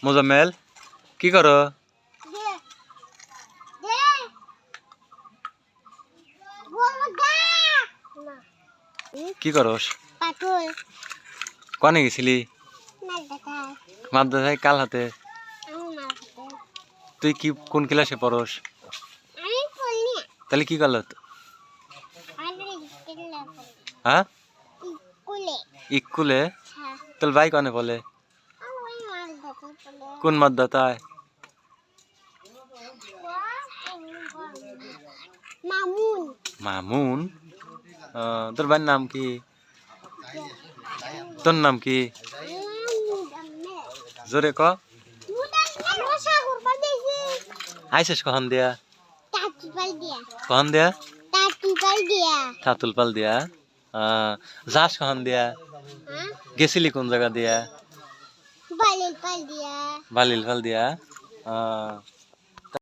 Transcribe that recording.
মোজাম্মেল কি করো? কি করস? কনে গেছিলি? মাদ্রাসায় কাল হাতে। তুই কি কোন ক্লাসে পড়স? তাহলে কি করলো? হ্যাঁ ইকুলে তোর ভাই কনে বলে? কোন মাদ্রাসায়? মামুন। তোর ভাইয়ের নাম কি? তোর নাম কি? জোরে ক। আইসিস কখন দিয়া? কখন দিয়া? ছাতুল পাল দিয়া। যাস কখন দিয়া? গেছিলি কোন জায়গা দিয়া? বালিল পাল দিয়া।